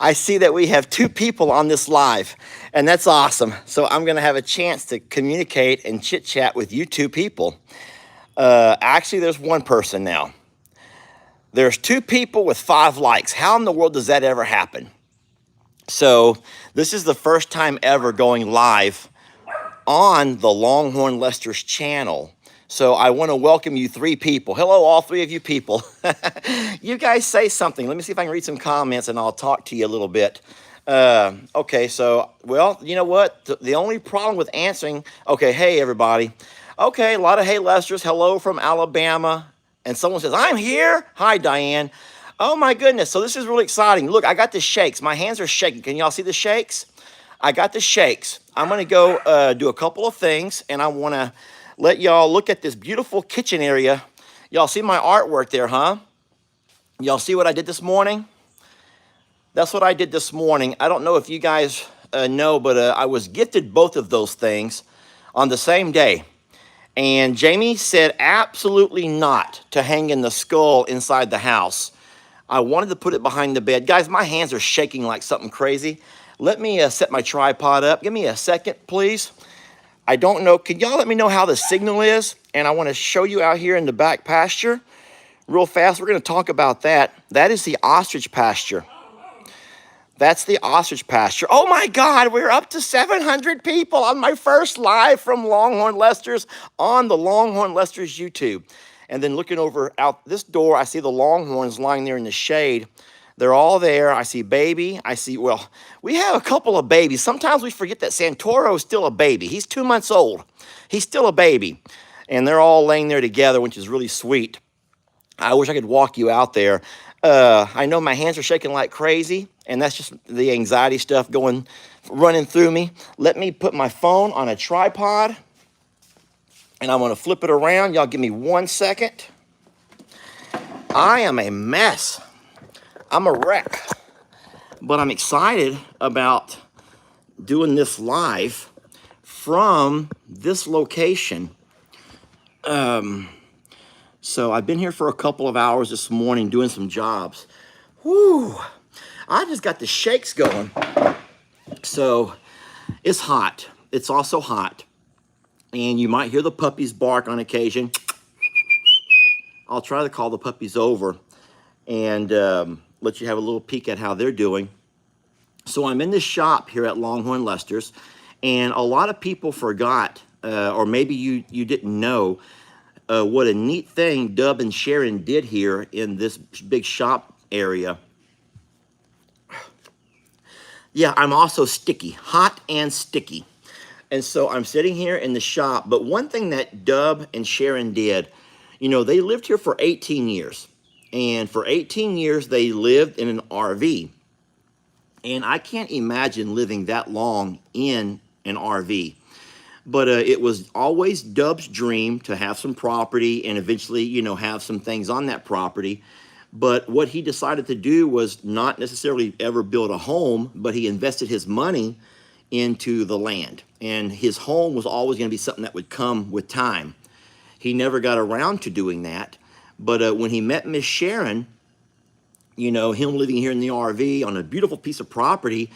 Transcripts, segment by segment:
I see that we have 2 people on this live, and that's awesome. So I'm gonna have a chance to communicate and chit chat with you 2 people. Actually, there's 1 person now. There's 2 people with 5 likes. How in the world does that ever happen? So this is the first time ever going live on the Longhorn Lester's channel. So I want to welcome you 3 people. Hello, all 3 of you people. You guys say something. Let me see if I can read some comments and I'll talk to you a little bit. Okay, so, well, you know what? The only problem with answering, okay, hey, everybody. Okay, a lot of hey, Lesters. Hello from Alabama. And someone says, I'm here. Hi, Diane. Oh, my goodness. So this is really exciting. Look, I got the shakes. My hands are shaking. Can y'all see the shakes? I got the shakes. I'm going to go do a couple of things, and I want to let y'all look at this beautiful kitchen area. Y'all see my artwork there, huh? Y'all see what I did this morning? That's what I did this morning. I don't know if you guys know, but I was gifted both of those things on the same day. And Jamie said absolutely not to hang in the skull inside the house. I wanted to put it behind the bed. Guys, my hands are shaking like something crazy. Let me set my tripod up. Give me a second, please. I don't know. Can y'all let me know how the signal is? And I want to show you out here in the back pasture real fast. We're going to talk about that. That is the ostrich pasture. That's the ostrich pasture. Oh my God, we're up to 700 people on my first live from Longhorn Lester's on the Longhorn Lester's YouTube. And then looking over out this door, I see the Longhorns lying there in the shade. They're all there. I see baby. I see, well, we have a couple of babies. Sometimes we forget that Santoro is still a baby. He's 2 months old. He's still a baby. And they're all laying there together, which is really sweet. I wish I could walk you out there. I know my hands are shaking like crazy, and that's just the anxiety stuff running through me. Let me put my phone on a tripod, and I'm going to flip it around. Y'all give me 1 second. I am a mess. I'm a wreck, but I'm excited about doing this live from this location. So I've been here for a couple of hours this morning doing some jobs. Whew, I just got the shakes going. So it's hot. It's also hot. And you might hear the puppies bark on occasion. I'll try to call the puppies over and let you have a little peek at how they're doing. So I'm in the shop here at Longhorn Lester's, and a lot of people forgot, or maybe you didn't know, what a neat thing Dub and Sharon did here in this big shop area. Yeah, I'm also sticky, hot and sticky. And so I'm sitting here in the shop, but one thing that Dub and Sharon did, you know, they lived here for 18 years. And for 18 years, they lived in an RV. And I can't imagine living that long in an RV. But it was always Dub's dream to have some property and eventually, you know, have some things on that property. But what he decided to do was not necessarily ever build a home, but he invested his money into the land. And his home was always going to be something that would come with time. He never got around to doing that. But when he met Miss Sharon, you know, him living here in the RV on a beautiful piece of property,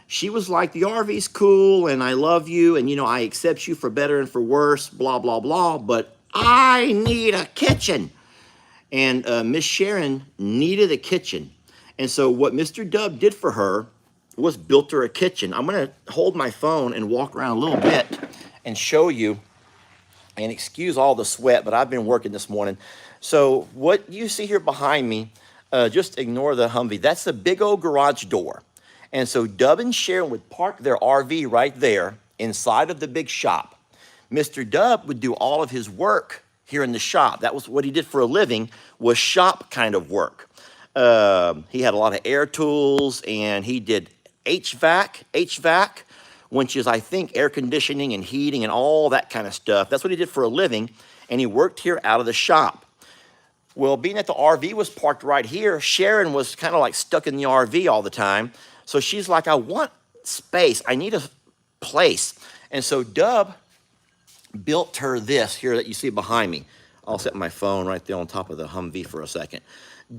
she was like, the RV's cool and I love you and, you know, I accept you for better and for worse, blah, blah, blah, but I need a kitchen. And Miss Sharon needed a kitchen. And so what Mr. Dub did for her was built her a kitchen. I'm going to hold my phone and walk around a little bit and show you, and excuse all the sweat, but I've been working this morning. So what you see here behind me, just ignore the Humvee. That's the big old garage door. And so Dub and Sharon would park their RV right there inside of the big shop. Mr. Dub would do all of his work here in the shop. That was what he did for a living, was shop kind of work. He had a lot of air tools, and he did HVAC, which is, I think, air conditioning and heating and all that kind of stuff. That's what he did for a living, and he worked here out of the shop. Well, being that the RV was parked right here, Sharon was kind of like stuck in the RV all the time. So she's like, I want space. I need a place. And so Dub built her this here that you see behind me. I'll set my phone right there on top of the Humvee for a second.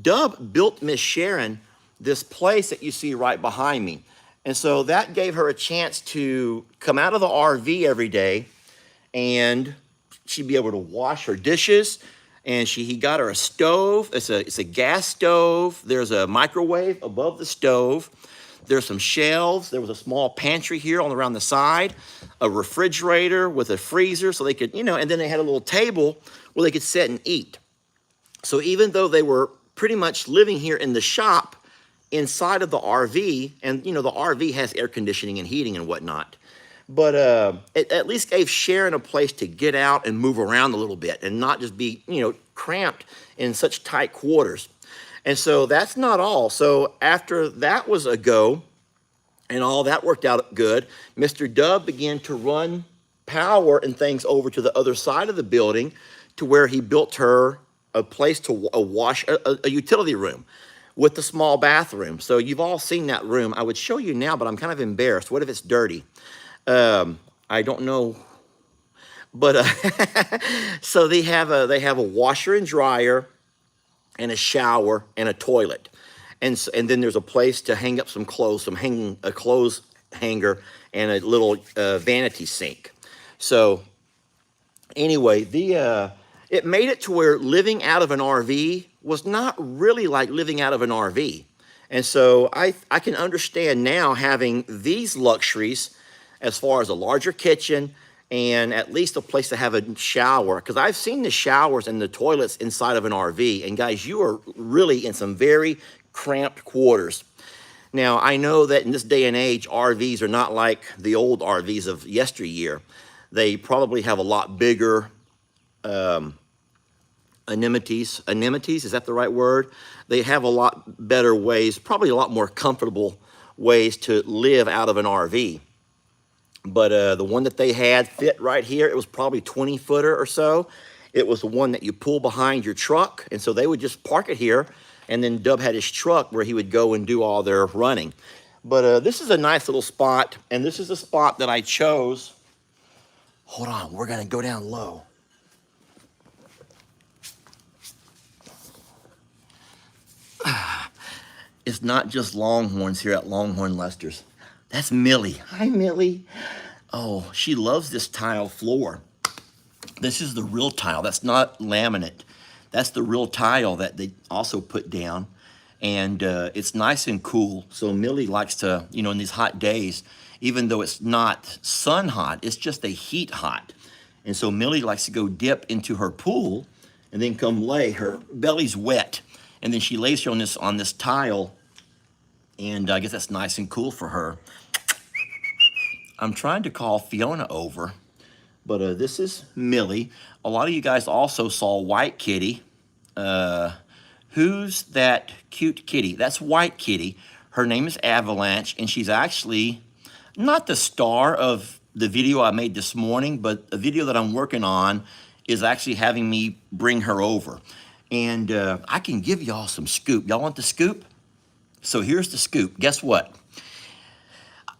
Dub built Miss Sharon this place that you see right behind me. And so that gave her a chance to come out of the RV every day, and she'd be able to wash her dishes. And he got her a stove. It's a gas stove. There's a microwave above the stove. There's some shelves. There was a small pantry here all around the side, a refrigerator with a freezer so they could, and then they had a little table where they could sit and eat. So even though they were pretty much living here in the shop inside of the RV, and the RV has air conditioning and heating and whatnot, but it at least gave Sharon a place to get out and move around a little bit and not just be, cramped in such tight quarters. And so that's not all. So after that was a go and all that worked out good, Mr. Dub began to run power and things over to the other side of the building to where he built her a place to wash, a utility room with the small bathroom. So you've all seen that room. I would show you now, but I'm kind of embarrassed. What if it's dirty? I don't know. But so they have a washer and dryer and a shower and a toilet. And then there's a place to hang up some clothes, a clothes hanger and a little vanity sink. So anyway, it made it to where living out of an RV was not really like living out of an RV. And so I can understand now having these luxuries as far as a larger kitchen and at least a place to have a shower. Because I've seen the showers and the toilets inside of an RV. And guys, you are really in some very cramped quarters. Now, I know that in this day and age, RVs are not like the old RVs of yesteryear. They probably have a lot bigger amenities, is that the right word? They have a lot better ways, probably a lot more comfortable ways to live out of an RV. But the one that they had fit right here, it was probably 20-footer or so. It was the one that you pull behind your truck. And so they would just park it here. And then Dub had his truck where he would go and do all their running. But this is a nice little spot. And this is the spot that I chose. Hold on, we're going to go down low. It's not just Longhorns here at Longhorn Lester's. That's Millie. Hi, Millie. Oh, she loves this tile floor. This is the real tile. That's not laminate. That's the real tile that they also put down. And it's nice and cool. So Millie likes to, in these hot days, even though it's not sun hot, it's just a heat hot. And so Millie likes to go dip into her pool and then come lay. Her belly's wet. And then she lays here on this tile. And I guess that's nice and cool for her. I'm trying to call Fiona over, but this is Millie. A lot of you guys also saw White Kitty. Who's that cute kitty? That's White Kitty. Her name is Avalanche, and she's actually not the star of the video I made this morning, but a video that I'm working on is actually having me bring her over. And I can give y'all some scoop. Y'all want the scoop? So here's the scoop. Guess what?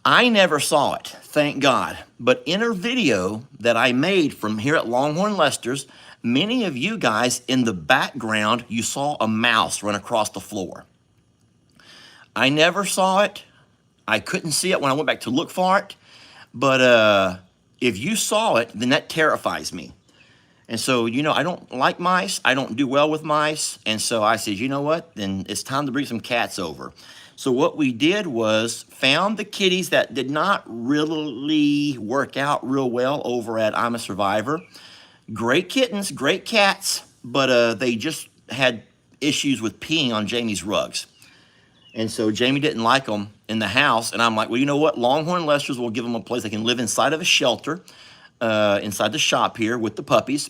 I never saw it, thank God. But in a video that I made from here at Longhorn Lester's, many of you guys in the background, you saw a mouse run across the floor. I never saw it. I couldn't see it when I went back to look for it. But if you saw it, then that terrifies me. And so, I don't like mice. I don't do well with mice. And so I said, you know what? Then it's time to bring some cats over. So what we did was found the kitties that did not really work out real well over at I'm a Survivor. Great kittens, great cats, but they just had issues with peeing on Jamie's rugs. And so Jamie didn't like them in the house. And I'm like, well, you know what? Longhorn Lester's will give them a place they can live inside of a shelter, inside the shop here with the puppies.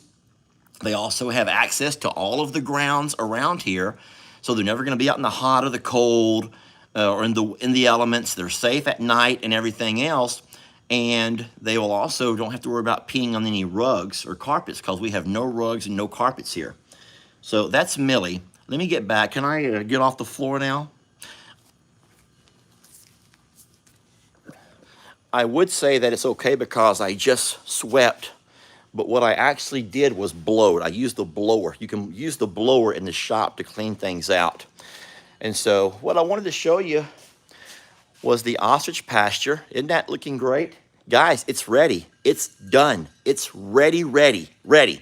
They also have access to all of the grounds around here. So they're never going to be out in the hot or the cold or in the elements. They're safe at night and everything else. And they will also don't have to worry about peeing on any rugs or carpets because we have no rugs and no carpets here. So that's Millie. Let me get back. Can I get off the floor now? I would say that it's okay because I just swept, but what I actually did was blow it. I used the blower. You can use the blower in the shop to clean things out. And so what I wanted to show you was the ostrich pasture. Isn't that looking great? Guys, it's ready. It's done. It's ready, ready, ready.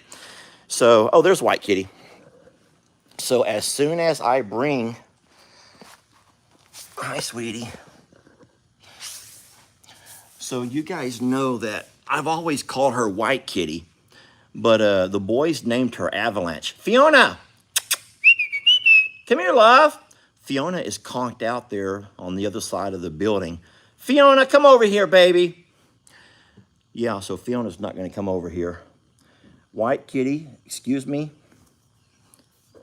So, oh, there's White Kitty. So as soon as I bring, hi, sweetie. So you guys know that I've always called her White Kitty, but the boys named her Avalanche. Fiona, come here, love. Fiona is conked out there on the other side of the building. Fiona, come over here, baby. Yeah, so Fiona's not gonna come over here. White Kitty, excuse me.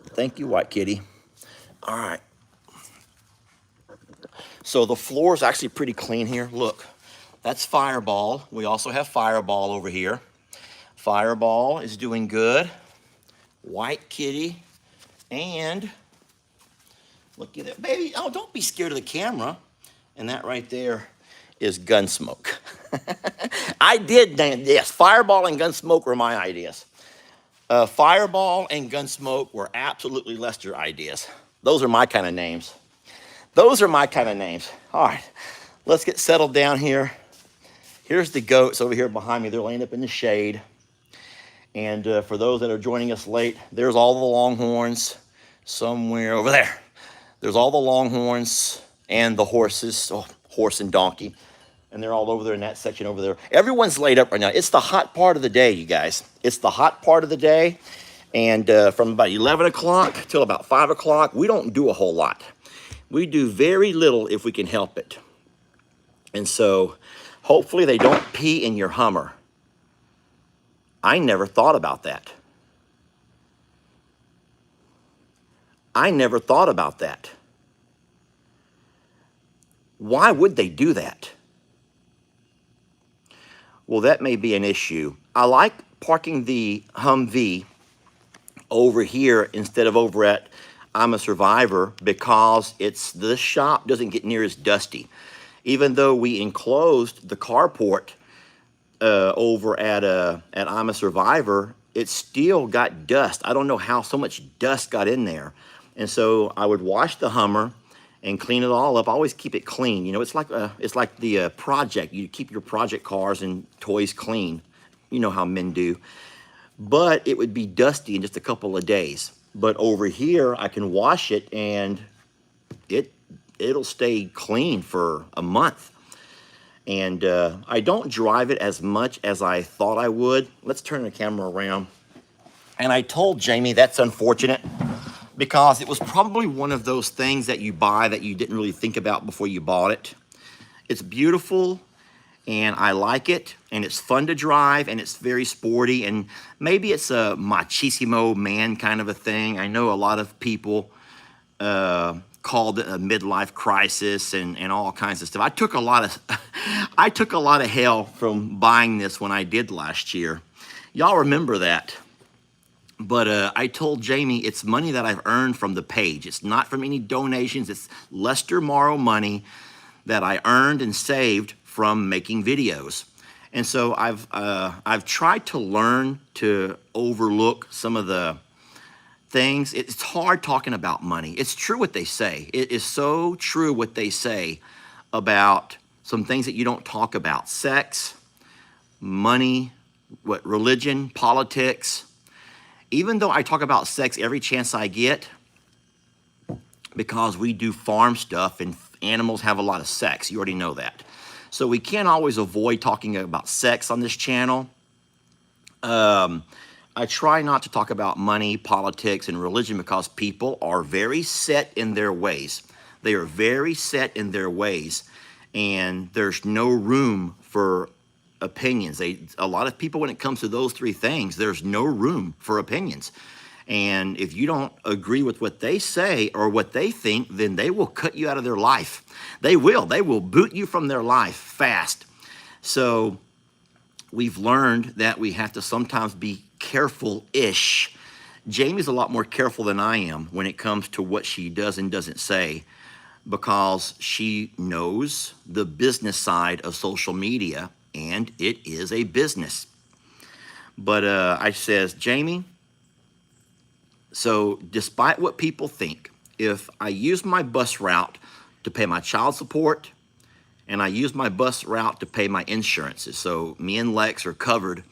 Thank you, White Kitty. All right. So the floor is actually pretty clean here. Look, that's Fireball. We also have Fireball over here. Fireball is doing good. White Kitty, and look at that, baby. Oh, don't be scared of the camera. And that right there is Gunsmoke. I did, yes, Fireball and Gunsmoke were my ideas. Fireball and Gunsmoke were absolutely Lester ideas. Those are my kind of names. Those are my kind of names. All right, let's get settled down here. Here's the goats over here behind me. They're laying up in the shade. And for those that are joining us late, there's all the Longhorns somewhere over there. There's all the Longhorns and the horses, oh, horse and donkey. And they're all over there in that section over there. Everyone's laid up right now. It's the hot part of the day, you guys. It's the hot part of the day. And from about 11 o'clock till about 5 o'clock, we don't do a whole lot. We do very little if we can help it. And so hopefully they don't pee in your Hummer. I never thought about that. I never thought about that. Why would they do that? Well, that may be an issue. I like parking the Humvee over here instead of over at I'm a Survivor because the shop doesn't get near as dusty. Even though we enclosed the carport over at I'm a Survivor, it still got dust. I don't know how so much dust got in there. And so I would wash the Hummer and clean it all up. I always keep it clean. You know, it's like the project. You keep your project cars and toys clean. You know how men do. But it would be dusty in just a couple of days. But over here, I can wash it and it'll stay clean for a month. And I don't drive it as much as I thought I would. Let's turn the camera around. And I told Jamie that's unfortunate because it was probably one of those things that you buy that you didn't really think about before you bought it. It's beautiful and I like it and it's fun to drive and it's very sporty and maybe it's a machismo man kind of a thing. I know a lot of people called it a midlife crisis and all kinds of stuff. I took a lot of hell from buying this when I did last year. Y'all remember that. But I told Jamie it's money that I've earned from the page. It's not from any donations. It's Lester Morrow money that I earned and saved from making videos. And so I've tried to learn to overlook some of the things. It's hard talking about money. It's true what they say. It is so true what they say about some things that you don't talk about. Sex, money, religion, politics. Even though I talk about sex every chance I get, because we do farm stuff and animals have a lot of sex. You already know that. So we can't always avoid talking about sex on this channel. I try not to talk about money, politics, and religion because people are very set in their ways. They are very set in their ways, and there's no room for opinions. A lot of people, when it comes to those three things, there's no room for opinions. And if you don't agree with what they say or what they think, then they will cut you out of their life. They will boot you from their life fast. So we've learned that we have to sometimes be careful-ish. Jamie's a lot more careful than I am when it comes to what she does and doesn't say because she knows the business side of social media, and it is a business. But I says, Jamie, so despite what people think, if I use my bus route to pay my child support, and I use my bus route to pay my insurances. So me and Lex are covered.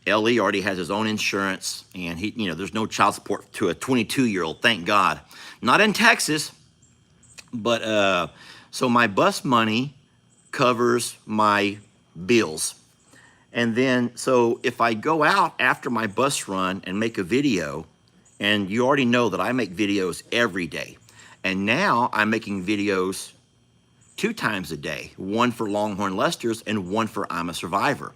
Ellie already has his own insurance, and he, there's no child support to a 22-year-old, thank God. Not in Texas, but so my bus money covers my bills. And then, so if I go out after my bus run and make a video, and you already know that I make videos every day, and now I'm making videos 2 times a day, one for Longhorn Lester's and one for I'm a Survivor.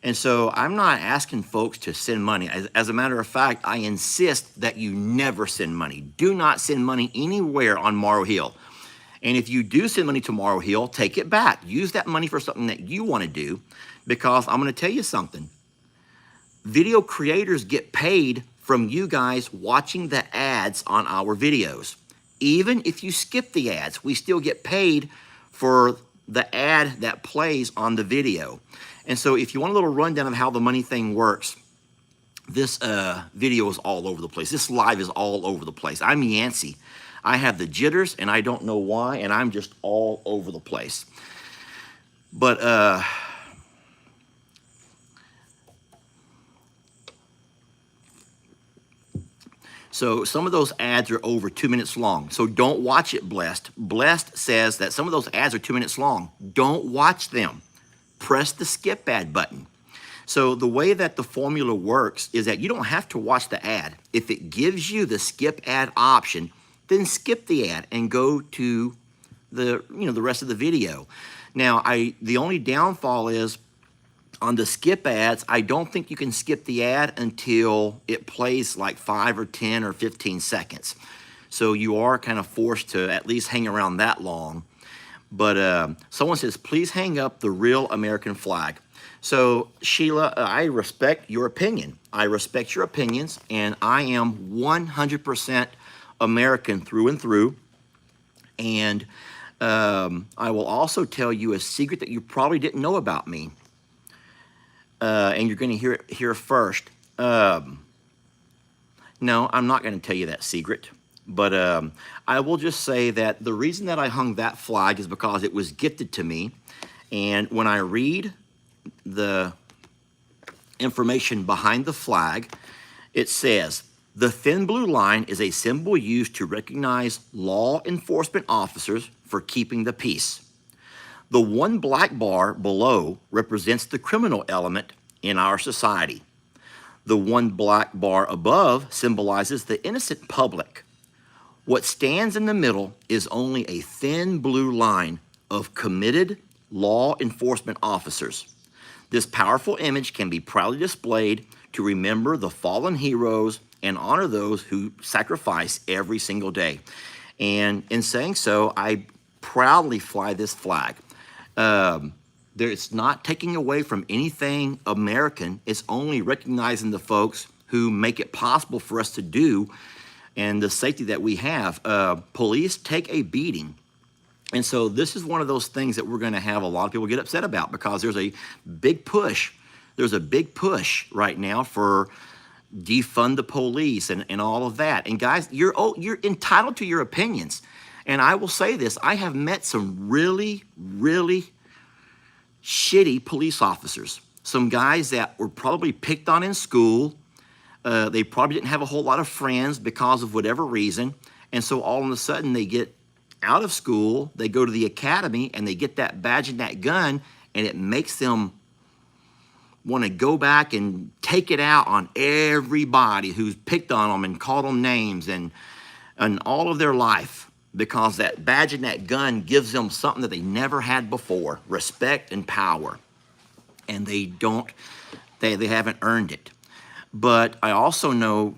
And so I'm not asking folks to send money. As a matter of fact, I insist that you never send money. Do not send money anywhere on Morrow Hill. And if you do send money to Morrow Hill, take it back. Use that money for something that you want to do, because I'm going to tell you something. Video creators get paid from you guys watching the ads on our videos. Even if you skip the ads, we still get paid for the ad that plays on the video. And so if you want a little rundown of how the money thing works, this video is all over the place. This live is all over the place. I'm Yancey. I have the jitters, and I don't know why, and I'm just all over the place. But so some of those ads are over 2 minutes long. So don't watch it, Blessed. Blessed says that some of those ads are 2 minutes long. Don't watch them. Press the skip ad button. So the way that the formula works is that you don't have to watch the ad. If it gives you the skip ad option, then skip the ad and go to the rest of the video. Now, the only downfall is on the skip ads, I don't think you can skip the ad until it plays like 5 or 10 or 15 seconds. So you are kind of forced to at least hang around that long. But someone says, please hang up the real American flag. So Sheila, I respect your opinion. I respect your opinions, and I am 100% American through and through. And I will also tell you a secret that you probably didn't know about me. And you're going to hear it here first. No, I'm not going to tell you that secret. But I will just say that the reason that I hung that flag is because it was gifted to me. And when I read the information behind the flag, it says, the thin blue line is a symbol used to recognize law enforcement officers for keeping the peace. The one black bar below represents the criminal element in our society. The one black bar above symbolizes the innocent public. What stands in the middle is only a thin blue line of committed law enforcement officers. This powerful image can be proudly displayed to remember the fallen heroes and honor those who sacrifice every single day. And in saying so, I proudly fly this flag. It's not taking away from anything American. It's only recognizing the folks who make it possible for us to do and the safety that we have. Police take a beating. And so this is one of those things that we're going to have a lot of people get upset about, because there's a big push. There's a big push right now for defund the police and all of that. And guys, you're entitled to your opinions. And I will say this, I have met some really, really shitty police officers. Some guys that were probably picked on in school. They probably didn't have a whole lot of friends because of whatever reason. And so all of a sudden they get out of school, they go to the academy, and they get that badge and that gun, and it makes them want to go back and take it out on everybody who's picked on them and called them names and all of their life, because that badge and that gun gives them something that they never had before, respect and power. And they haven't earned it. But I also know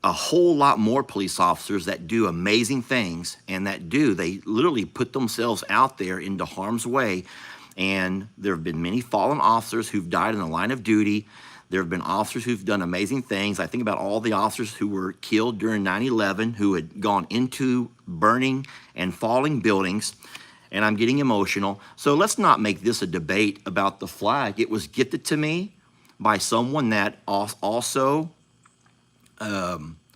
a whole lot more police officers that do amazing things, and they literally put themselves out there into harm's way. And there have been many fallen officers who've died in the line of duty. There have been officers who've done amazing things. I think about all the officers who were killed during 9/11, who had gone into burning and falling buildings. And I'm getting emotional. So let's not make this a debate about the flag. It was gifted to me by someone that also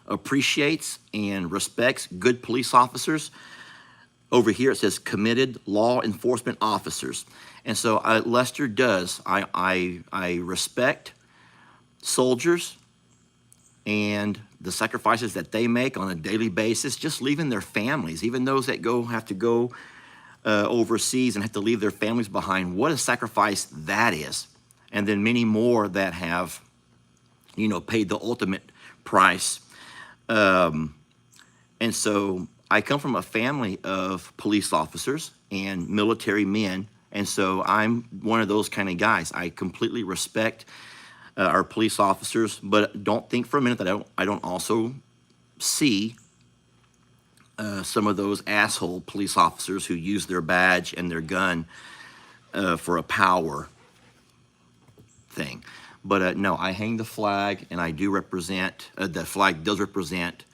appreciates and respects good police officers. Over here it says committed law enforcement officers. And so Lester does. I respect soldiers and the sacrifices that they make on a daily basis, just leaving their families, even those that have to go overseas and have to leave their families behind. What a sacrifice that is. And then many more that have, paid the ultimate price. And so I come from a family of police officers and military men, and so I'm one of those kind of guys. I completely respect our police officers, but don't think for a minute that I don't also see some of those asshole police officers who use their badge and their gun for a power thing. But no, I hang the flag, and I do represent, the flag does represent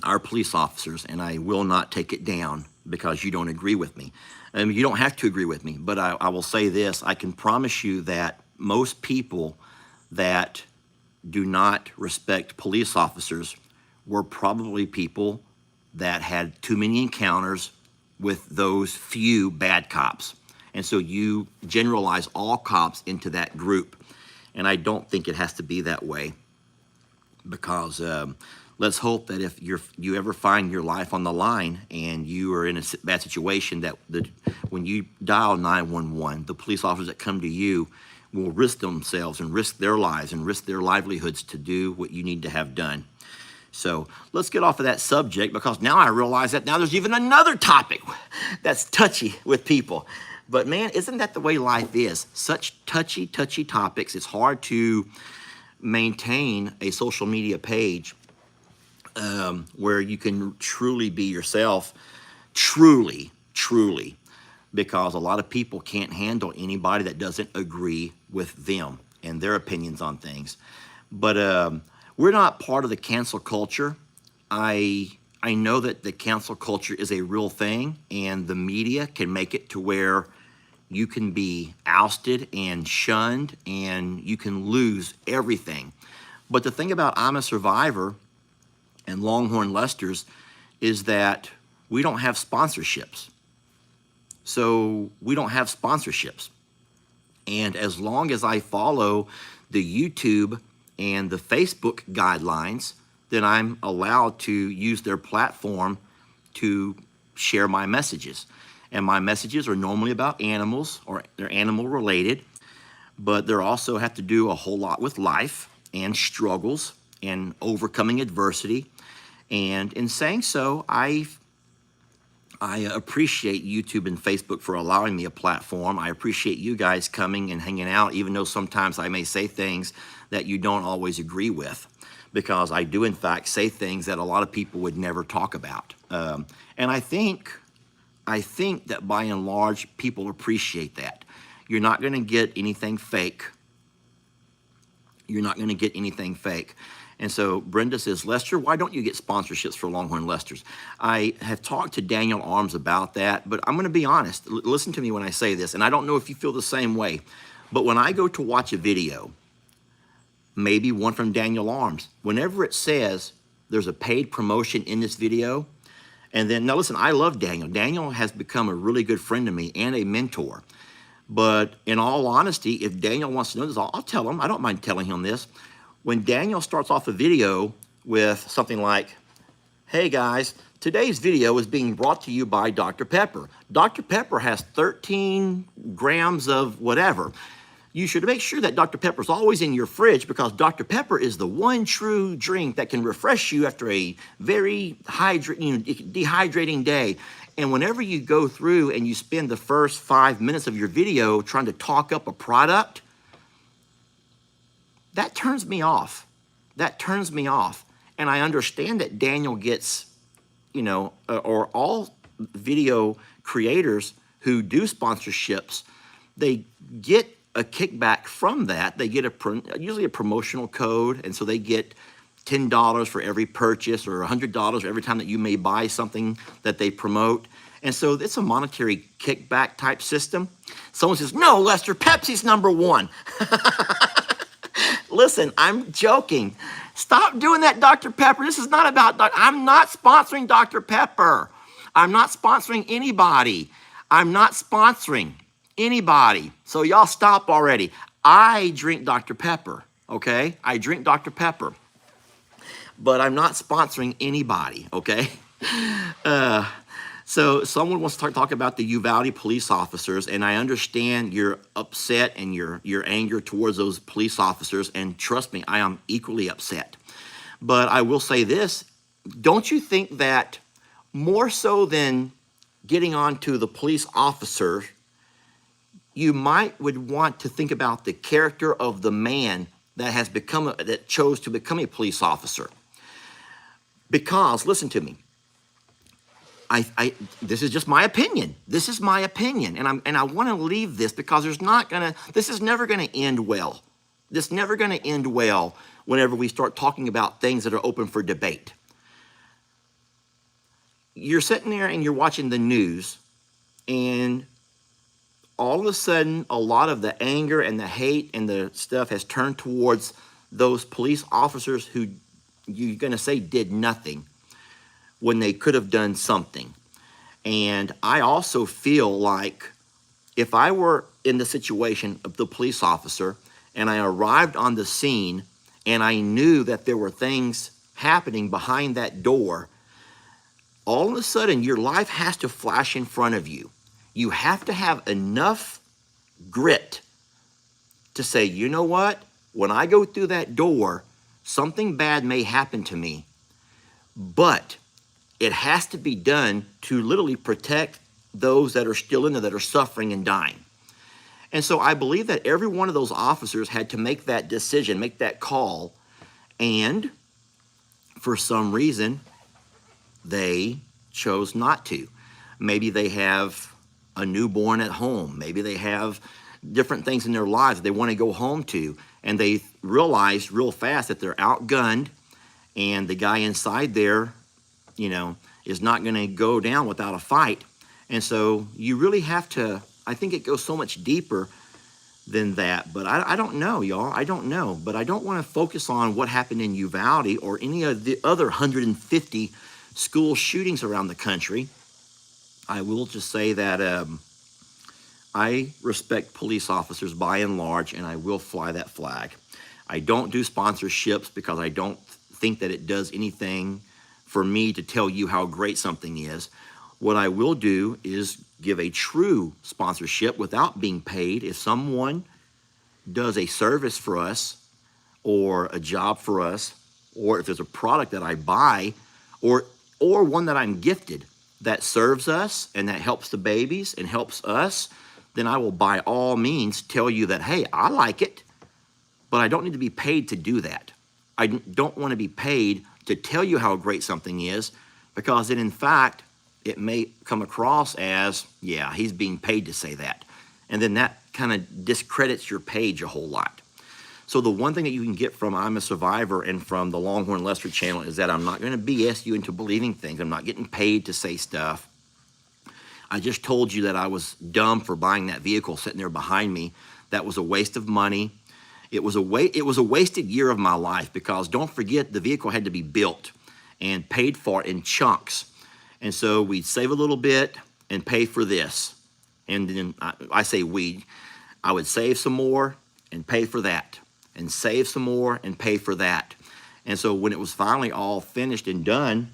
our police officers, and I will not take it down because you don't agree with me. You don't have to agree with me, but I will say this. I can promise you that most people that do not respect police officers were probably people that had too many encounters with those few bad cops. And so you generalize all cops into that group. And I don't think it has to be that way, because let's hope that if you ever find your life on the line and you are in a bad situation, that when you dial 911, the police officers that come to you will risk themselves and risk their lives and risk their livelihoods to do what you need to have done. So let's get off of that subject, because now I realize that now there's even another topic that's touchy with people. But man, isn't that the way life is? Such touchy topics. It's hard to maintain a social media page where you can truly be yourself, truly, because a lot of people can't handle anybody that doesn't agree with them and their opinions on things. But we're not part of the cancel culture. I know that the cancel culture is a real thing, and the media can make it to where you can be ousted and shunned, and you can lose everything. But the thing about I'm a Survivor and Longhorn Lester's is that we don't have sponsorships. So we don't have sponsorships. And as long as I follow the YouTube and the Facebook guidelines, then I'm allowed to use their platform to share my messages. And my messages are normally about animals, or they're animal related, but they also have to do a whole lot with life and struggles and overcoming adversity. And in saying so, I appreciate YouTube and Facebook for allowing me a platform. I appreciate you guys coming and hanging out, even though sometimes I may say things that you don't always agree with, because I do in fact say things that a lot of people would never talk about. And I think that by and large, people appreciate that. You're not gonna get anything fake. You're not gonna get anything fake. And so Brenda says, Lester, why don't you get sponsorships for Longhorn Lester's? I have talked to Daniel Arms about that, but I'm gonna be honest. Listen to me when I say this, and I don't know if you feel the same way, but when I go to watch a video, maybe one from Daniel Arms, whenever it says there's a paid promotion in this video, and then, now listen, I love Daniel. Daniel has become a really good friend to me and a mentor. But in all honesty, if Daniel wants to know this, I'll tell him. I don't mind telling him this. When Daniel starts off a video with something like, hey guys, today's video is being brought to you by Dr. Pepper. Dr. Pepper has 13 grams of whatever. You should make sure that Dr. Pepper is always in your fridge, because Dr. Pepper is the one true drink that can refresh you after a very dehydrating day. And whenever you go through and you spend the first 5 minutes of your video trying to talk up a product, that turns me off. That turns me off. And I understand that Daniel gets, or all video creators who do sponsorships, they get a kickback from that. They get usually a promotional code, and so they get $10 for every purchase, or $100 every time that you may buy something that they promote. And so it's a monetary kickback type system. Someone says, no, Lester, Pepsi's #1. Listen, I'm joking. Stop doing that, Dr. Pepper. This is not about, I'm not sponsoring Dr. Pepper. I'm not sponsoring anybody. I'm not sponsoring anybody. So y'all stop already. I drink Dr. Pepper, okay? I drink Dr. Pepper, but I'm not sponsoring anybody, okay? So someone wants to talk about the Uvalde police officers, and I understand your upset and your anger towards those police officers, and trust me, I am equally upset. But I will say this, don't you think that more so than getting on to the police officer, you would want to think about the character of the man that chose to become a police officer? Because, listen to me, this is just my opinion. This is my opinion, and I want to leave this because this is never gonna end well. This is never gonna end well whenever we start talking about things that are open for debate. You're sitting there and you're watching the news, and all of a sudden, a lot of the anger and the hate and the stuff has turned towards those police officers who you're gonna say did nothing when they could have done something. And I also feel like if I were in the situation of the police officer and I arrived on the scene and I knew that there were things happening behind that door, all of a sudden your life has to flash in front of you. You have to have enough grit to say, you know what? When I go through that door, something bad may happen to me, but it has to be done to literally protect those that are still in there that are suffering and dying. And so I believe that every one of those officers had to make that decision, make that call, and for some reason, they chose not to. Maybe they have a newborn at home. Maybe they have different things in their lives that they want to go home to, and they realize real fast that they're outgunned, and the guy inside there, is not going to go down without a fight. And so you really have to, I think it goes so much deeper than that. But I don't know, y'all. I don't know. But I don't want to focus on what happened in Uvalde or any of the other 150 school shootings around the country. I will just say that I respect police officers by and large, and I will fly that flag. I don't do sponsorships because I don't think that it does anything for me to tell you how great something is. What I will do is give a true sponsorship without being paid. If someone does a service for us or a job for us, or if there's a product that I buy or one that I'm gifted that serves us and that helps the babies and helps us, then I will by all means tell you that, hey, I like it, but I don't need to be paid to do that. I don't want to be paid to tell you how great something is, because then in fact, it may come across as, yeah, he's being paid to say that. And then that kind of discredits your page a whole lot. So the one thing that you can get from I'm a Survivor and from the Longhorn Lester channel is that I'm not going to BS you into believing things. I'm not getting paid to say stuff. I just told you that I was dumb for buying that vehicle sitting there behind me. That was a waste of money. It was a wasted year of my life, because don't forget, the vehicle had to be built and paid for in chunks. And so we'd save a little bit and pay for this. And then I would save some more and pay for that, and save some more and pay for that. And so when it was finally all finished and done,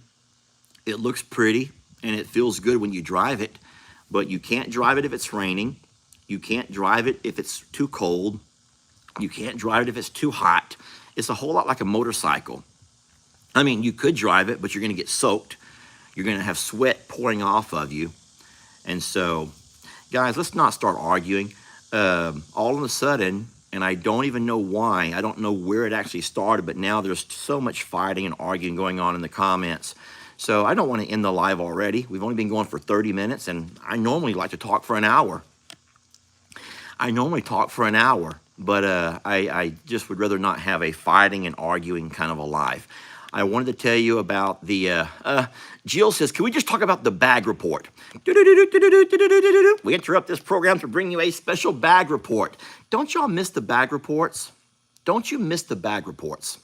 it looks pretty and it feels good when you drive it, but you can't drive it if it's raining. You can't drive it if it's too cold. You can't drive it if it's too hot. It's a whole lot like a motorcycle. I mean, you could drive it, but you're going to get soaked. You're going to have sweat pouring off of you. And so, guys, let's not start arguing. All of a sudden, and I don't even know why, I don't know where it actually started, but now there's so much fighting and arguing going on in the comments. So I don't want to end the live already. We've only been going for 30 minutes, and I normally like to talk for an hour. But I just would rather not have a fighting and arguing kind of a live. I wanted to tell you about the, Jill says, can we just talk about the bag report? We interrupt this program to bring you a special bag report. Don't y'all miss the bag reports? Don't you miss the bag reports?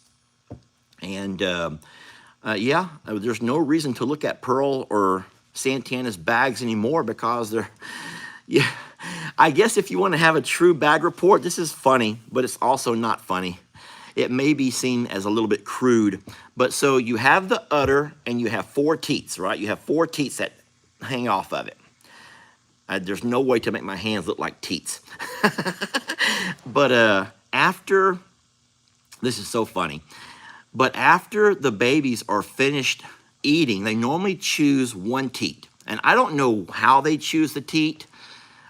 And yeah, there's no reason to look at Pearl or Santana's bags anymore because they're, yeah, I guess if you want to have a true bag report, this is funny, but it's also not funny. It may be seen as a little bit crude, but so you have the udder and you have 4 teats, right? You have 4 teats that hang off of it. There's no way to make my hands look like teats. But after, this is so funny, but after the babies are finished eating, they normally choose 1 teat. And I don't know how they choose the teat.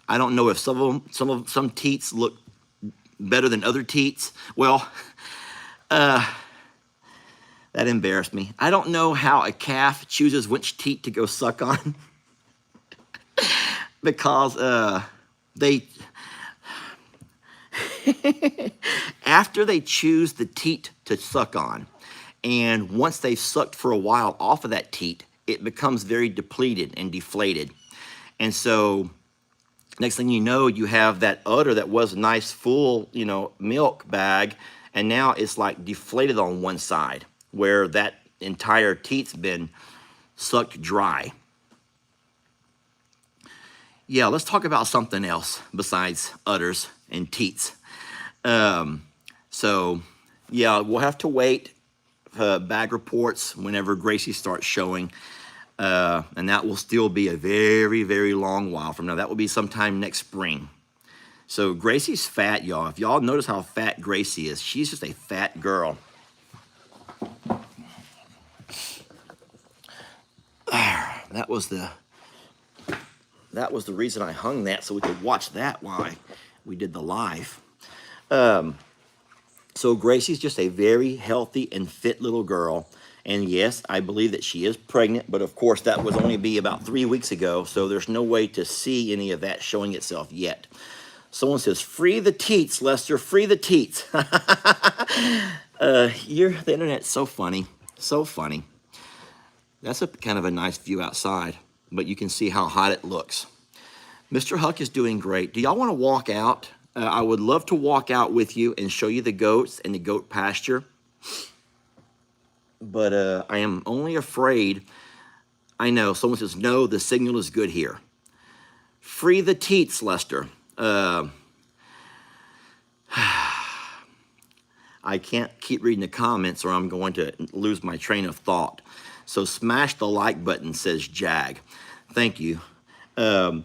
I don't know if some teats look better than other teats. Well, that embarrassed me. I don't know how a calf chooses which teat to go suck on. Because they, after they choose the teat to suck on, and once they've sucked for a while off of that teat, it becomes very depleted and deflated. And so next thing you know, you have that udder that was a nice full, you know, milk bag, and now it's like deflated on one side where that entire teat's been sucked dry. Yeah, let's talk about something else besides udders and teats. So, yeah, we'll have to wait bag reports whenever Gracie starts showing. And that will still be a very, very long while from now. That will be sometime next spring. So Gracie's fat, y'all. If y'all notice how fat Gracie is, she's just a fat girl. That was the reason I hung that, so we could watch that while we did the live. So Gracie's just a very healthy and fit little girl. And yes, I believe that she is pregnant, but of course that was only be about 3 weeks ago, so there's no way to see any of that showing itself yet. Someone says, free the teats, Lester, free the teats. The internet's so funny, so funny. That's a kind of a nice view outside, but you can see how hot it looks. Mr. Huck is doing great. Do y'all want to walk out? I would love to walk out with you and show you the goats and the goat pasture. But I am only afraid. I know, someone says, no, the signal is good here. Free the teats, Lester. I can't keep reading the comments or I'm going to lose my train of thought. So smash the like button, says Jag. Thank you. This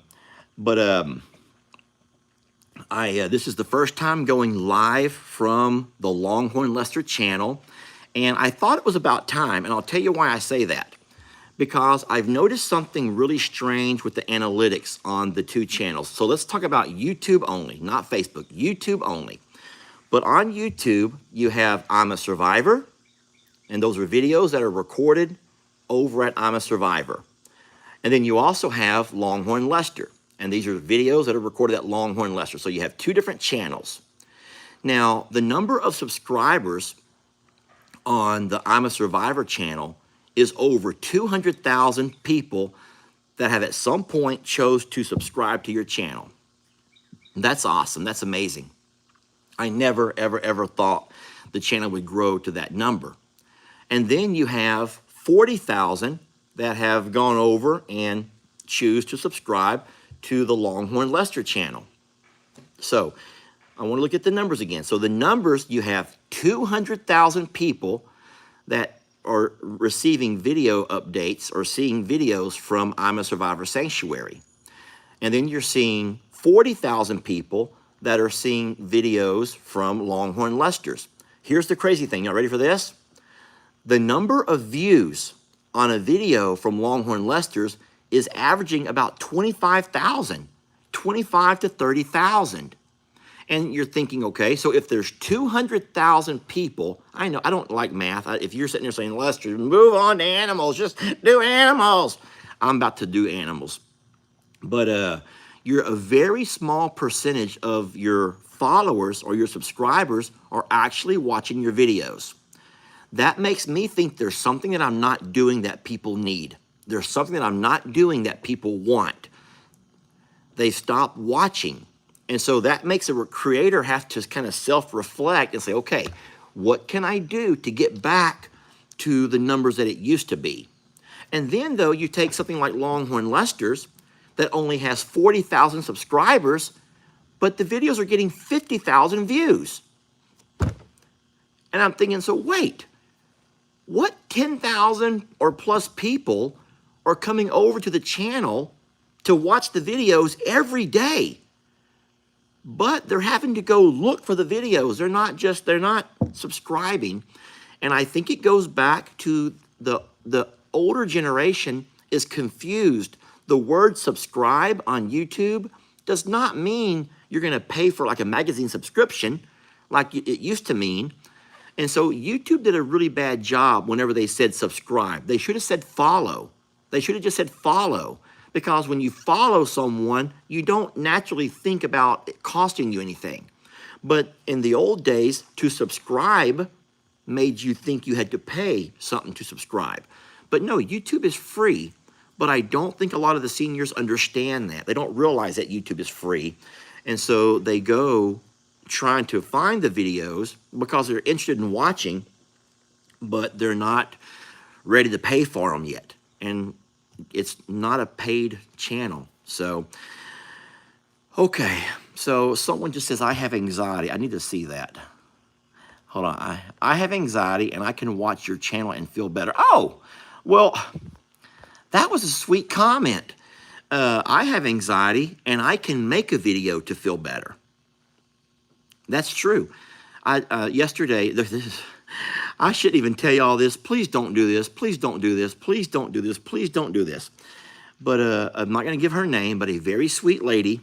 is the first time going live from the Longhorn Lester channel. And I thought it was about time, and I'll tell you why I say that. Because I've noticed something really strange with the analytics on the 2 channels. So let's talk about YouTube only, not Facebook, YouTube only. But on YouTube, you have I'm a Survivor, and those are videos that are recorded over at I'm a Survivor. And then you also have Longhorn Lester, and these are videos that are recorded at Longhorn Lester. So you have 2 different channels. Now, the number of subscribers on the I'm a Survivor channel is over 200,000 people that have at some point chose to subscribe to your channel. That's awesome. That's amazing. I never, ever, ever thought the channel would grow to that number. And then you have 40,000 that have gone over and choose to subscribe to the Longhorn Lester channel. So I want to look at the numbers again. So the numbers, you have 200,000 people that are receiving video updates or seeing videos from I'm a Survivor Sanctuary. And then you're seeing 40,000 people that are seeing videos from Longhorn Lester's. Here's the crazy thing. Y'all ready for this? The number of views on a video from Longhorn Lester's is averaging about 25,000, 25 to 30,000. And you're thinking, okay, so if there's 200,000 people, I know, I don't like math. If you're sitting there saying, Lester, move on to animals, just do animals. I'm about to do animals. But you're a very small percentage of your followers or your subscribers are actually watching your videos. That makes me think there's something that I'm not doing that people need. There's something that I'm not doing that people want. They stop watching. And so that makes a creator have to kind of self-reflect and say, okay, what can I do to get back to the numbers that it used to be. And then, though, you take something like Longhorn Lester's that only has 40,000 subscribers, but the videos are getting 50,000 views. And I'm thinking, so wait, what 10,000 or plus people are coming over to the channel to watch the videos every day? But they're having to go look for the videos. They're not subscribing. And I think it goes back to the older generation is confused. The word subscribe on YouTube does not mean you're going to pay for like a magazine subscription like it used to mean. And so YouTube did a really bad job whenever they said subscribe. They should have said follow. They should have just said follow. Because when you follow someone, you don't naturally think about it costing you anything. But in the old days, to subscribe made you think you had to pay something to subscribe. But no, YouTube is free. But I don't think a lot of the seniors understand that. They don't realize that YouTube is free. And so they go trying to find the videos because they're interested in watching, but they're not ready to pay for them yet. And it's not a paid channel. So, okay. So someone just says, I have anxiety. I need to see that. Hold on. I have anxiety and I can watch your channel and feel better. Oh, well, that was a sweet comment. I have anxiety and I can make a video to feel better. That's true. Yesterday, I shouldn't even tell you all this. Please don't do this. Please don't do this. Please don't do this. Please don't do this. But I'm not going to give her name, but a very sweet lady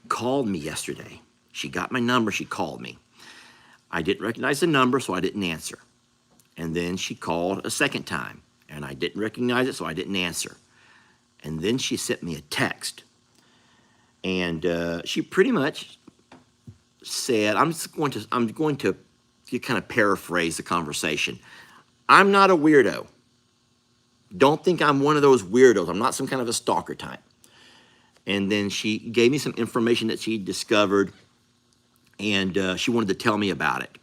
called me yesterday. She got my number. She called me. I didn't recognize the number, so I didn't answer. And then she called a second time, and I didn't recognize it, so I didn't answer. And then she sent me a text. And she pretty much said, I'm going to kind of paraphrase the conversation. I'm not a weirdo. Don't think I'm one of those weirdos. I'm not some kind of a stalker type. And then she gave me some information that she discovered, and she wanted to tell me about it.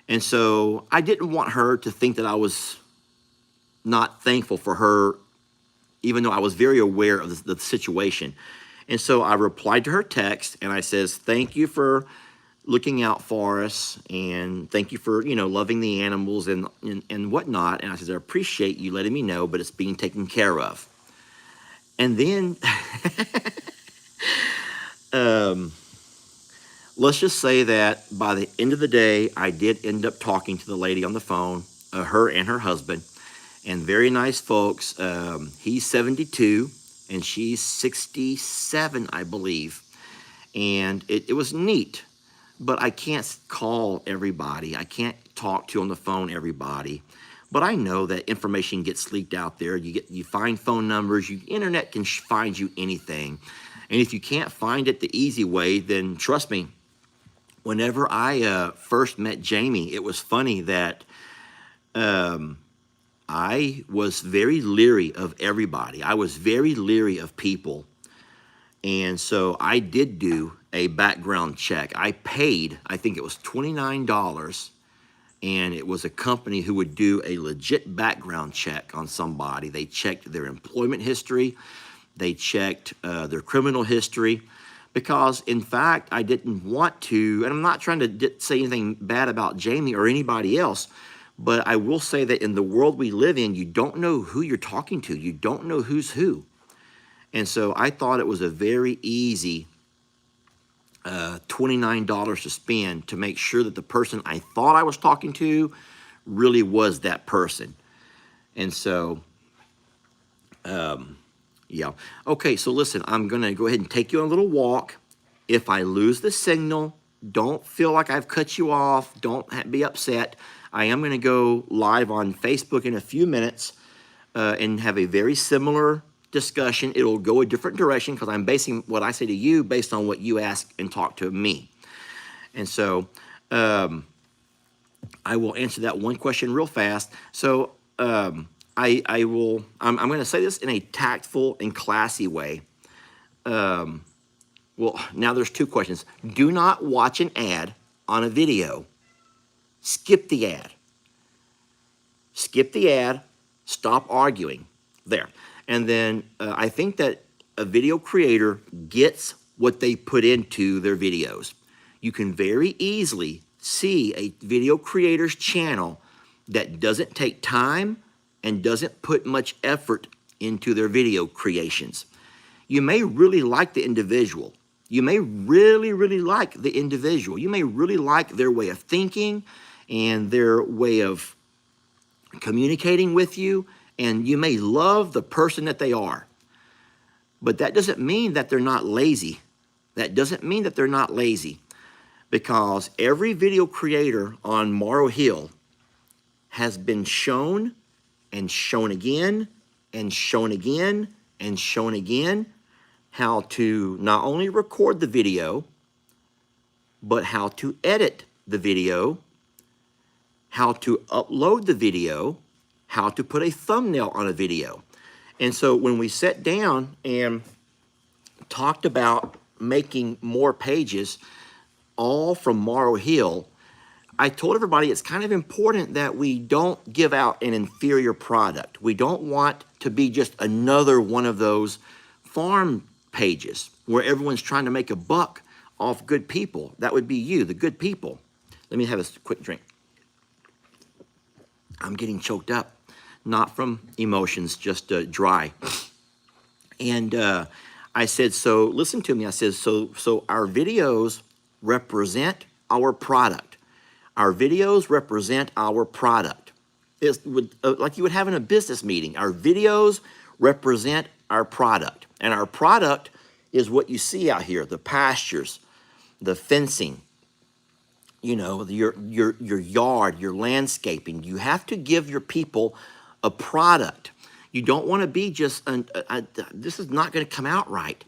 And so I didn't want her to think that I was not thankful for her, even though I was very aware of the situation. And so I replied to her text, and I says, thank you for looking out for us, and thank you for, loving the animals and whatnot. And I said, I appreciate you letting me know, but it's being taken care of. And then, let's just say that by the end of the day, I did end up talking to the lady on the phone, her and her husband, and very nice folks. He's 72 and she's 67, I believe. And it was neat, but I can't call everybody. I can't talk to on the phone everybody. But I know that information gets leaked out there. You find phone numbers. Internet can find you anything. And if you can't find it the easy way, then trust me, whenever I first met Jamie, it was funny that I was very leery of everybody. I was very leery of people. And so I did do a background check. I paid, I think it was $29, and it was a company who would do a legit background check on somebody. They checked their employment history. They checked their criminal history. Because, in fact, I didn't want to, and I'm not trying to say anything bad about Jamie or anybody else, but I will say that in the world we live in, you don't know who you're talking to. You don't know who's who. And so I thought it was a very easy $29 to spend to make sure that the person I thought I was talking to really was that person. And so, yeah. Okay, so listen, I'm going to go ahead and take you on a little walk. If I lose the signal, don't feel like I've cut you off. Don't be upset. I am going to go live on Facebook in a few minutes and have a very similar discussion. It'll go a different direction because I'm basing what I say to you based on what you ask and talk to me. And so I will answer that one question real fast. So I'm going to say this in a tactful and classy way. Well, now there's two questions. Do not watch an ad on a video. Skip the ad. skip the ad, stop arguing there. And then I think that a video creator gets what they put into their videos. You can very easily see a video creator's channel that doesn't take time and doesn't put much effort into their video creations. You may really like the individual. You may really, really like the individual. You may really like their way of thinking and their way of communicating with you, and you may love the person that they are. But that doesn't mean that they're not lazy. That doesn't mean that they're not lazy, because every video creator on Morrow Hill has been shown and shown again and shown again and shown again how to not only record the video, but how to edit the video, how to upload the video, how to put a thumbnail on a video. And so when we sat down and talked about making more pages, all from Morrow Hill, I told everybody it's kind of important that we don't give out an inferior product. We don't want to be just another one of those farm pages where everyone's trying to make a buck off good people. That would be you, the good people. Let me have a quick drink. I'm getting choked up, not from emotions, just dry. And I said, so listen to me. I said, so our videos represent our product. Our videos represent our product. It's like you would have in a business meeting. Our videos represent our product. And our product is what you see out here, the pastures, the fencing, you know, your yard, your landscaping. You have to give your people a product. You don't want to be just, this is not going to come out right,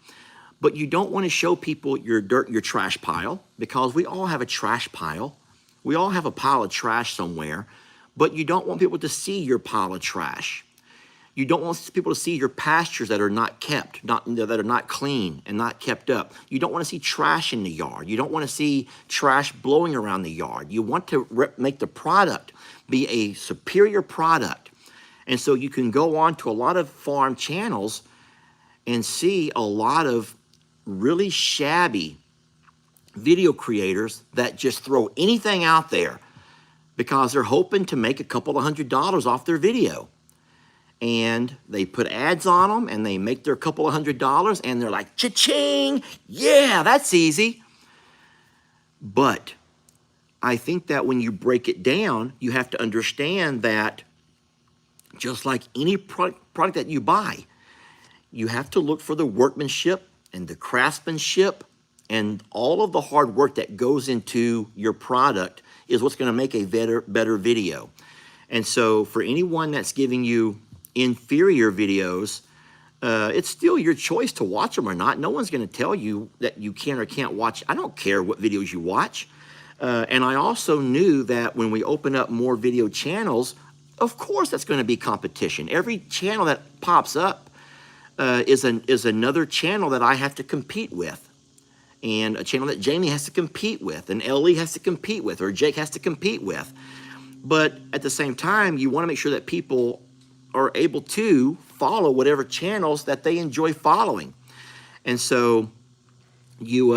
but you don't want to show people your dirt, your trash pile, because we all have a trash pile. We all have a pile of trash somewhere, but you don't want people to see your pile of trash. You don't want people to see your pastures that are not kept, that are not clean and not kept up. You don't want to see trash in the yard. You don't want to see trash blowing around the yard. You want to make the product be a superior product. And so you can go on to a lot of farm channels and see a lot of really shabby video creators that just throw anything out there because they're hoping to make a couple of $100 off their video. And they put ads on them and they make their couple of $100 and they're like, cha-ching, yeah, that's easy. But I think that when you break it down, you have to understand that just like any product that you buy, you have to look for the workmanship and the craftsmanship, and all of the hard work that goes into your product is what's going to make a better video. And so for anyone that's giving you inferior videos, it's still your choice to watch them or not. No one's going to tell you that you can or can't watch. I don't care what videos you watch. And I also knew that when we open up more video channels, of course that's going to be competition. Every channel that pops up is another channel that I have to compete with, and a channel that Jamie has to compete with, and Ellie has to compete with, or Jake has to compete with. But at the same time, you want to make sure that people are able to follow whatever channels that they enjoy following. And so you,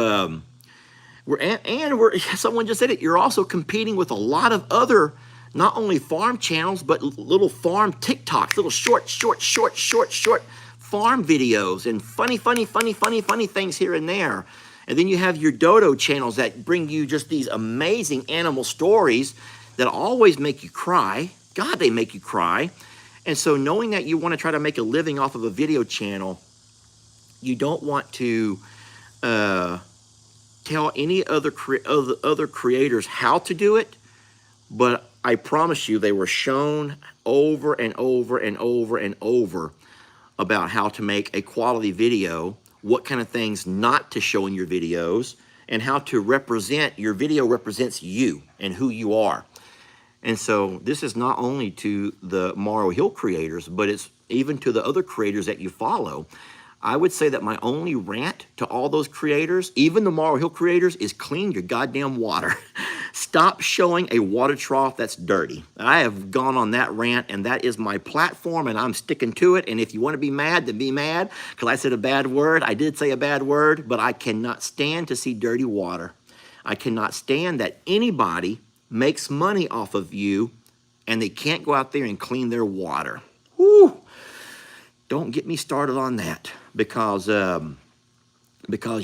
someone just said it, you're also competing with a lot of other, not only farm channels, but little farm TikToks, little short farm videos and funny things here and there. And then you have your dodo channels that bring you just these amazing animal stories that always make you cry. God, they make you cry. And so knowing that you want to try to make a living off of a video channel, you don't want to tell any other creators how to do it, but I promise you they were shown over and over and over and over about how to make a quality video, what kind of things not to show in your videos, and how to represent, your video represents you and who you are. And so this is not only to the Morrow Hill creators, but it's even to the other creators that you follow. I would say that my only rant to all those creators, even the Morrow Hill creators, is clean your goddamn water. Stop showing a water trough that's dirty. I have gone on that rant, and that is my platform, and I'm sticking to it. And if you want to be mad, then be mad, because I said a bad word. I did say a bad word, but I cannot stand to see dirty water. I cannot stand that anybody makes money off of you, and they can't go out there and clean their water. Whew. Don't get me started on that, because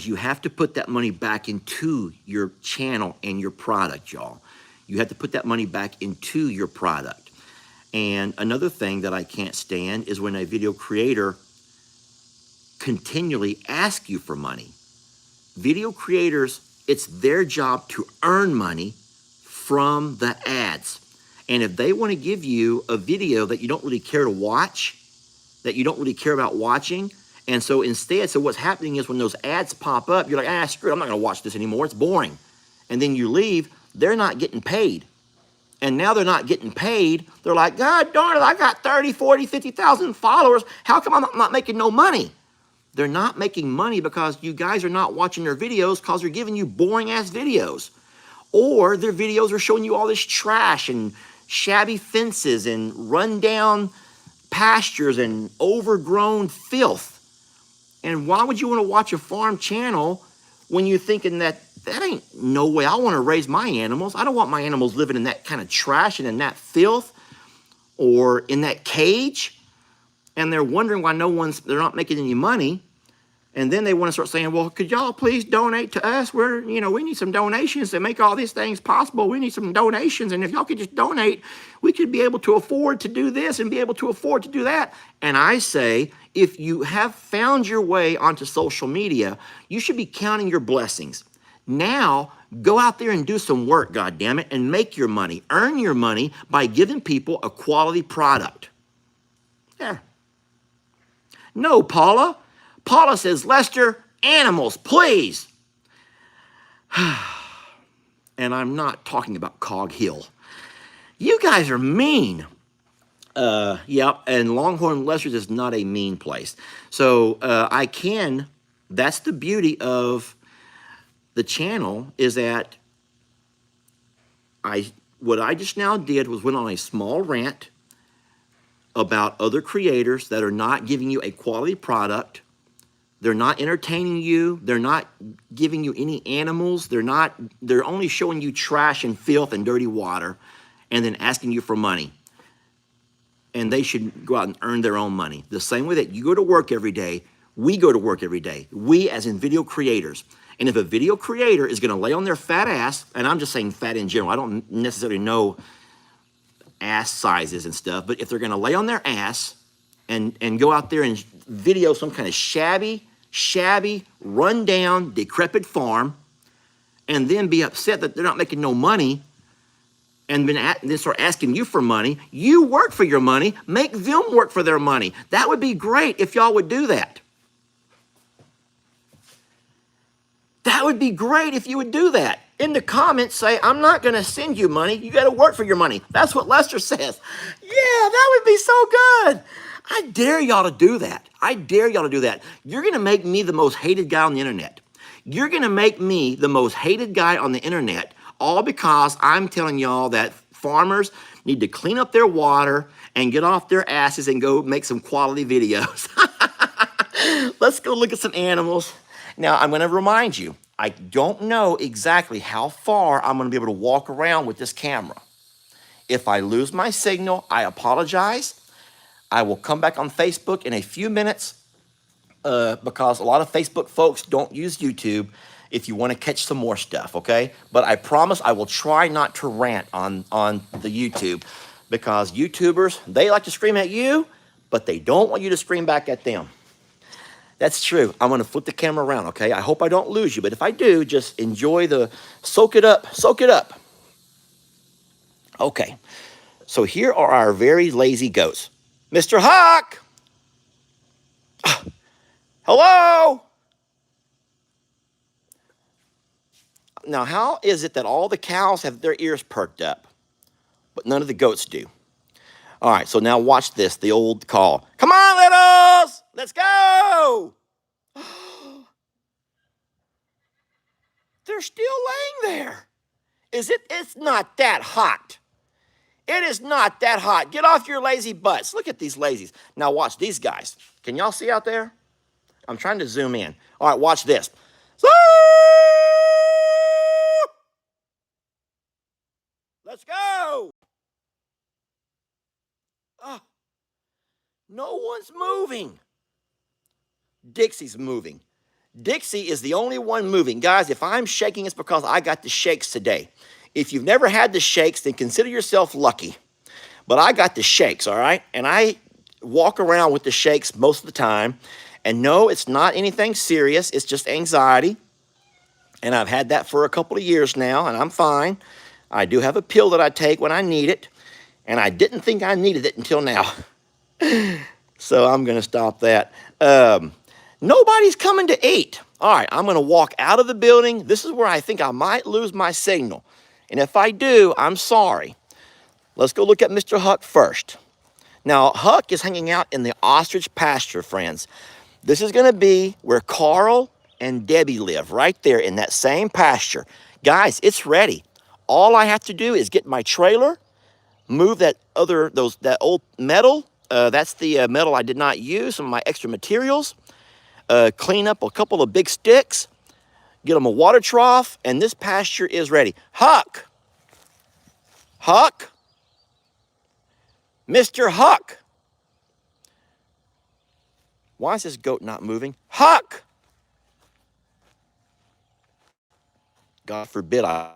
you have to put that money back into your channel and your product, y'all. You have to put that money back into your product. And another thing that I can't stand is when a video creator continually asks you for money. Video creators, it's their job to earn money from the ads. And if they want to give you a video that you don't really care to watch, that you don't really care about watching, and so instead, so what's happening is when those ads pop up, you're like, screw it, I'm not going to watch this anymore. It's boring. And then you leave, they're not getting paid. And now they're not getting paid. They're like, God darn it, I got 30, 40, 50,000 followers. How come I'm not making no money? They're not making money because you guys are not watching their videos because they're giving you boring-ass videos. Or their videos are showing you all this trash and shabby fences and run-down pastures and overgrown filth. And why would you want to watch a farm channel when you're thinking that ain't no way I want to raise my animals? I don't want my animals living in that kind of trash and in that filth or in that cage. And they're wondering why they're not making any money. And then they want to start saying, well, could y'all please donate to us? We need some donations to make all these things possible. We need some donations. And if y'all could just donate, we could be able to afford to do this and be able to afford to do that. And I say, if you have found your way onto social media, you should be counting your blessings. Now, go out there and do some work, goddammit, and make your money. Earn your money by giving people a quality product. Yeah. No, Paula. Paula says, Lester, animals, please. And I'm not talking about Cog Hill. You guys are mean. Yeah, and Longhorn Lester's is not a mean place. So that's the beauty of the channel, is that what I just now did was went on a small rant about other creators that are not giving you a quality product. They're not entertaining you. They're not giving you any animals. They're only showing you trash and filth and dirty water and then asking you for money. And they should go out and earn their own money. The same way that you go to work every day, we go to work every day. We as in video creators. And if a video creator is going to lay on their fat ass, and I'm just saying fat in general, I don't necessarily know ass sizes and stuff, but if they're going to lay on their ass and go out there and video some kind of shabby, run-down, decrepit farm, and then be upset that they're not making no money, and then start asking you for money. You work for your money. Make them work for their money. That would be great if y'all would do that. That would be great if you would do that. In the comments, say, I'm not going to send you money. You got to work for your money. That's what Lester says. Yeah, that would be so good. I dare y'all to do that. I dare y'all to do that. You're going to make me the most hated guy on the internet. You're going to make me the most hated guy on the internet, all because I'm telling y'all that farmers need to clean up their water and get off their asses and go make some quality videos. Let's go look at some animals. Now, I'm going to remind you, I don't know exactly how far I'm going to be able to walk around with this camera. If I lose my signal, I apologize. I will come back on Facebook in a few minutes because a lot of Facebook folks don't use YouTube if you want to catch some more stuff, okay? But I promise I will try not to rant on the YouTube because YouTubers, they like to scream at you, but they don't want you to scream back at them. That's true. I'm going to flip the camera around, okay? I hope I don't lose you, but if I do, just enjoy soak it up, soak it up. Okay, so here are our very lazy goats. Mr. Huck! Hello? Now, how is it that all the cows have their ears perked up, but none of the goats do? All right, so now watch this, the old call. Come on, littles! Let's go! They're still laying there. Is it? It's not that hot. It is not that hot. Get off your lazy butts. Look at these lazies. Now watch these guys. Can y'all see out there? I'm trying to zoom in. All right, watch this. Let's go. Oh, no one's moving. Dixie's moving. Dixie is the only one moving. Guys, if I'm shaking, it's because I got the shakes today. If you've never had the shakes, then consider yourself lucky. But I got the shakes, all right? And I walk around with the shakes most of the time. And no, it's not anything serious. It's just anxiety. And I've had that for a couple of years now, and I'm fine. I do have a pill that I take when I need it. And I didn't think I needed it until now. So I'm going to stop that. Nobody's coming to eat. All right, I'm going to walk out of the building. This is where I think I might lose my signal. And if I do, I'm sorry. Let's go look at Mr. Huck first. Now, Huck is hanging out in the Ostrich Pasture, friends. This is going to be where Carl and Debbie live, right there in that same pasture. Guys, it's ready. All I have to do is get my trailer, move that old metal. That's the metal I did not use, some of my extra materials. Clean up a couple of big sticks, get them a water trough, and this pasture is ready. Huck! Huck! Mr. Huck! Why is this goat not moving? Huck! God forbid I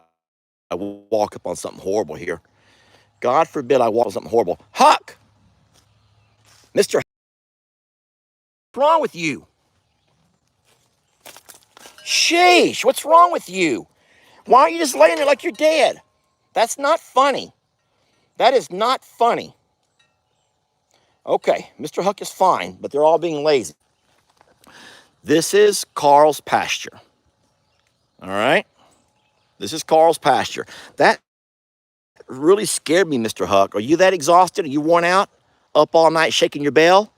walk up on something horrible here. God forbid I walk on something horrible. Huck! Mr. Huck, what's wrong with you? Sheesh, what's wrong with you? Why are you just laying there like you're dead? That's not funny. That is not funny. Okay, Mr. Huck is fine, but they're all being lazy. This is Carl's pasture. All right? This is Carl's pasture. That really scared me, Mr. Huck. Are you that exhausted? Are you worn out? Up all night shaking your bell?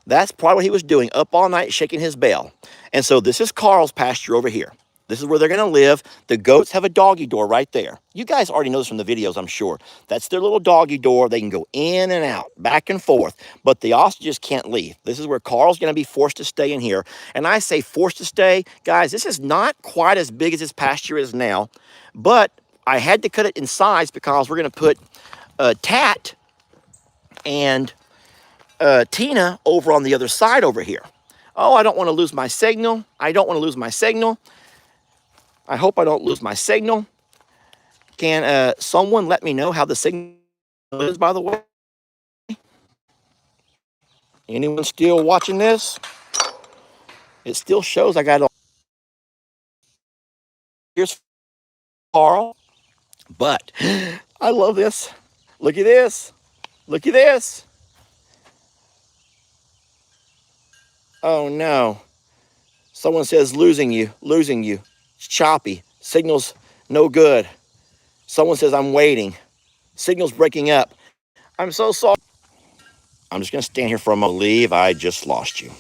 That's probably what he was doing, up all night shaking his bell. And so this is Carl's pasture over here. This is where they're going to live. The goats have a doggy door right there. You guys already know this from the videos, I'm sure. That's their little doggy door. They can go in and out, back and forth. But the ostriches can't leave. This is where Carl's going to be forced to stay in here. And I say forced to stay. Guys, this is not quite as big as his pasture is now. But I had to cut it in size because we're going to put Tat and Tina over on the other side over here. Oh, I don't want to lose my signal. I don't want to lose my signal. I hope I don't lose my signal. Can someone let me know how the signal is, by the way? Anyone still watching this? It still shows I got it on. Here's Carl. But I love this. Look at this. Look at this. Oh no. Someone says losing you. It's choppy. Signal's no good. Someone says I'm waiting. Signal's breaking up. I'm so sorry. I'm just going to stand here for a moment. I believe I just lost you.